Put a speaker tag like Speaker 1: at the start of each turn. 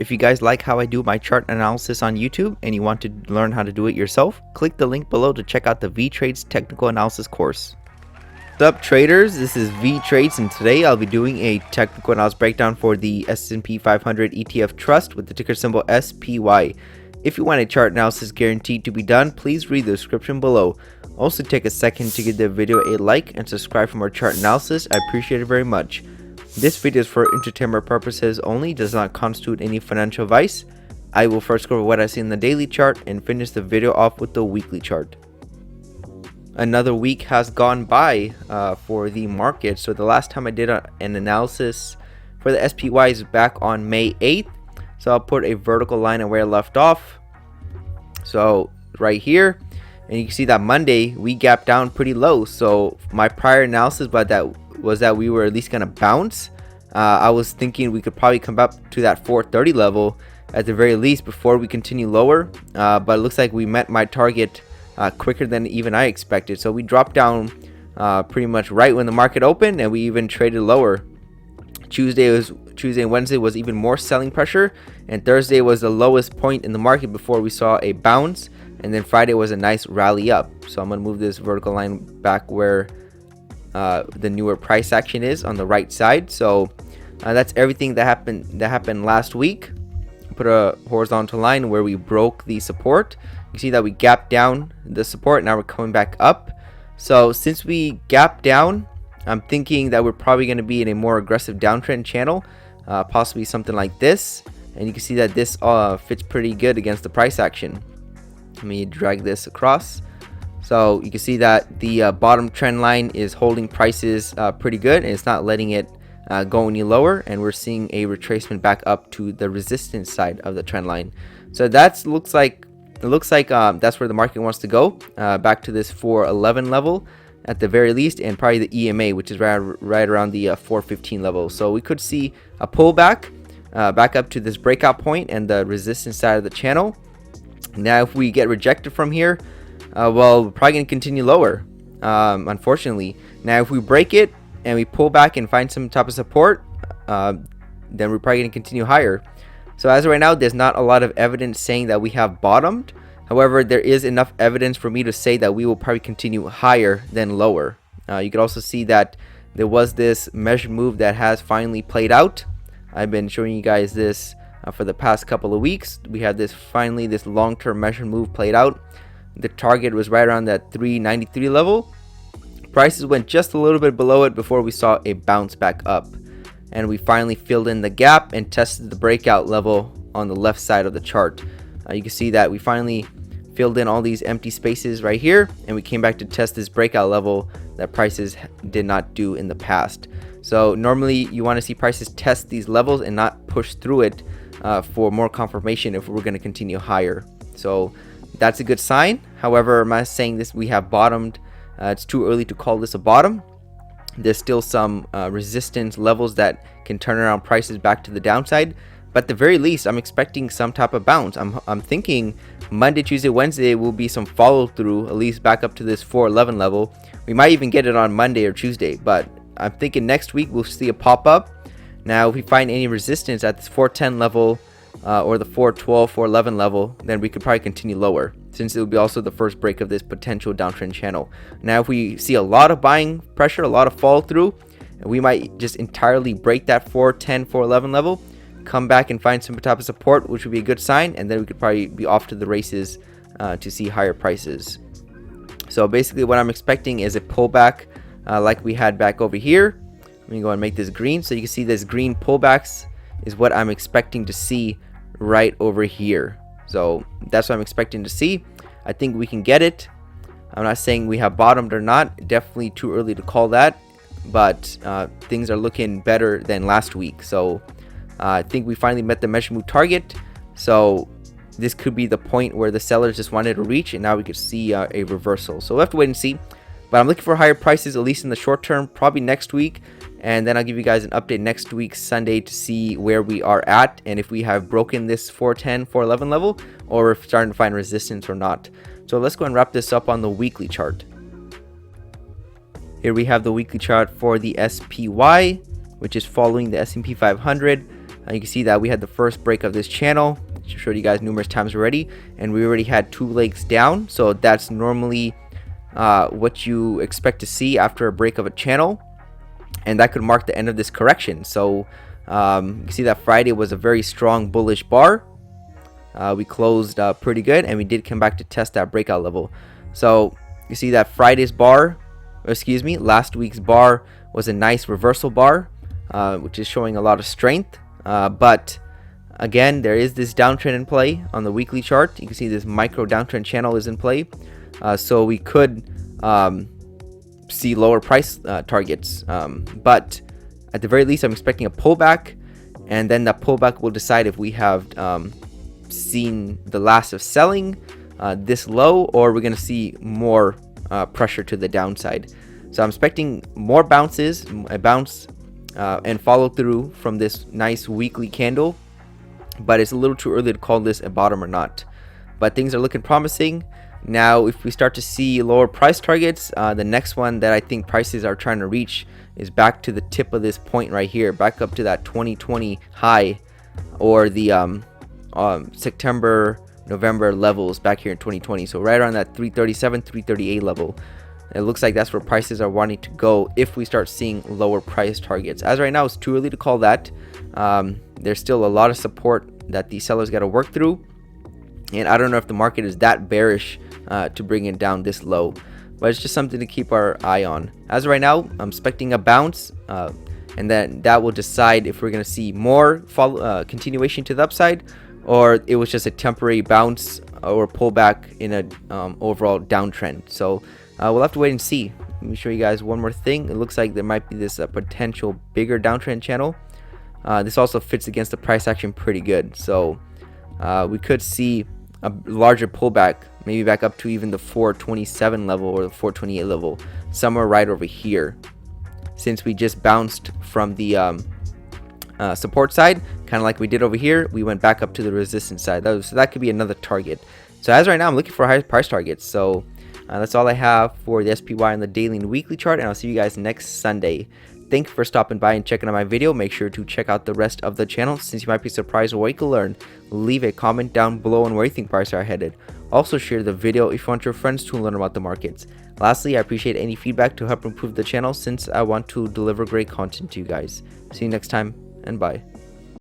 Speaker 1: If you guys like how I do my chart analysis on YouTube and you want to learn how to do it yourself, click the link below to check out the Vee Trades technical analysis course. What's up traders, this is Vee Trades, and today I'll be doing a technical analysis breakdown for the S&P 500 ETF Trust with the ticker symbol SPY. If you want a chart analysis guaranteed to be done, please read the description below. Also take a second to give the video a like and subscribe for more chart analysis. I appreciate it very much. This video is for entertainment purposes only, does not constitute any financial advice. I will first go over what I see in the daily chart and finish the video off with the weekly chart. Another week has gone by for the market. So the last time I did an analysis for the SPY is back on May 8th. So I'll put a vertical line on where I left off. So right here, and you can see that Monday we gapped down pretty low. So my prior analysis was that we were at least gonna bounce. I was thinking we could probably come up to that 430 level at the very least before we continue lower. But it looks like we met my target quicker than even I expected. So we dropped down pretty much right when the market opened, and we even traded lower. Tuesday and Wednesday was even more selling pressure, and Thursday was the lowest point in the market before we saw a bounce, and then Friday was a nice rally up. So I'm gonna move this vertical line back where the newer price action is on the right side. So that's everything that happened last week. Put a horizontal line where we broke the support. You see that we gapped down the support. Now we're coming back up. So since we gapped down, I'm thinking that we're probably going to be in a more aggressive downtrend channel, possibly something like this. And you can see that this fits pretty good against the price action. Let me drag this across. So you can see that the bottom trend line is holding prices pretty good, and it's not letting it go any lower, and we're seeing a retracement back up to the resistance side of the trend line. So that looks like that's where the market wants to go, back to this 411 level at the very least, and probably the EMA, which is right around the 415 level. So we could see a pullback back up to this breakout point and the resistance side of the channel. Now if we get rejected from here, well, we're probably going to continue lower, unfortunately. Now if we break it and we pull back and find some type of support, then we're probably going to continue higher. So as of right now, there's not a lot of evidence saying that we have bottomed. However, there is enough evidence for me to say that we will probably continue higher than lower. You could also see that there was this measure move that has finally played out. I've been showing you guys this for the past couple of weeks. We had this long-term measure move played out. The target was right around that 393 level. Prices went just a little bit below it before we saw a bounce back up, and we finally filled in the gap and tested the breakout level on the left side of the chart. You can see that we finally filled in all these empty spaces right here, and we came back to test this breakout level that prices did not do in the past. So normally you want to see prices test these levels and not push through it for more confirmation if we're going to continue higher. So that's a good sign. However, I'm not saying this we have bottomed. It's too early to call this a bottom. There's still some resistance levels that can turn around prices back to the downside. But at the very least, I'm expecting some type of bounce. I'm thinking Monday, Tuesday, Wednesday will be some follow through, at least back up to this 411 level. We might even get it on Monday or Tuesday, but I'm thinking next week we'll see a pop up. Now, if we find any resistance at this 410 level or the 412, 411 level, then we could probably continue lower, since it will be also the first break of this potential downtrend channel. Now, if we see a lot of buying pressure, a lot of follow through, we might just entirely break that 410, 411 level, come back and find some type of support, which would be a good sign, and then we could probably be off to the races to see higher prices. So basically what I'm expecting is a pullback like we had back over here. Let me go and make this green, so you can see this green pullbacks is what I'm expecting to see right over here. So that's what I'm expecting to see. I think we can get it. I'm not saying we have bottomed or not, definitely too early to call that, but things are looking better than last week. So I think we finally met the measure move target. So this could be the point where the sellers just wanted to reach, and now we could see a reversal. So we'll have to wait and see. But I'm looking for higher prices, at least in the short term, probably next week. And then I'll give you guys an update next week, Sunday, to see where we are at and if we have broken this 410, 411 level, or if we're starting to find resistance or not. So let's go and wrap this up on the weekly chart. Here we have the weekly chart for the SPY, which is following the S&P 500. You can see that we had the first break of this channel. I showed you guys numerous times already, and we already had 2 legs down. So that's normally what you expect to see after a break of a channel, and that could mark the end of this correction. So you can see that Friday was a very strong bullish bar. We closed pretty good, and we did come back to test that breakout level. So you see that Friday's bar, last week's bar was a nice reversal bar, which is showing a lot of strength. But again, there is this downtrend in play on the weekly chart. You can see this micro downtrend channel is in play. So we could see lower price targets. But at the very least, I'm expecting a pullback, and then that pullback will decide if we have seen the last of selling this low, or we're going to see more pressure to the downside. So I'm expecting more bounces, a bounce and follow through from this nice weekly candle, but it's a little too early to call this a bottom or not. But things are looking promising. Now if we start to see lower price targets, the next one that I think prices are trying to reach is back to the tip of this point right here, back up to that 2020 high, or the September November levels back here in 2020. So right around that 337 338 level, it looks like that's where prices are wanting to go if we start seeing lower price targets. As right now, it's too early to call that. There's still a lot of support that these sellers got to work through, and I don't know if the market is that bearish to bring it down this low, but it's just something to keep our eye on. As of right now, I'm expecting a bounce, and then that will decide if we're going to see more continuation to the upside, or it was just a temporary bounce or pullback in a overall downtrend. So we'll have to wait and see. Let me show you guys one more thing. It looks like there might be this potential bigger downtrend channel. This also fits against the price action pretty good. So we could see a larger pullback, maybe back up to even the 427 level or the 428 level, somewhere right over here. Since we just bounced from the support side, kind of like we did over here, we went back up to the resistance side. So that could be another target. So as right now, I'm looking for high price targets. So that's all I have for the SPY on the daily and weekly chart, and I'll see you guys next Sunday. Thank you for stopping by and checking out my video. Make sure to check out the rest of the channel, since you might be surprised what you can learn. Leave a comment down below on where you think prices are headed. Also share the video if you want your friends to learn about the markets. Lastly, I appreciate any feedback to help improve the channel, since I want to deliver great content to you guys. See you next time, and bye.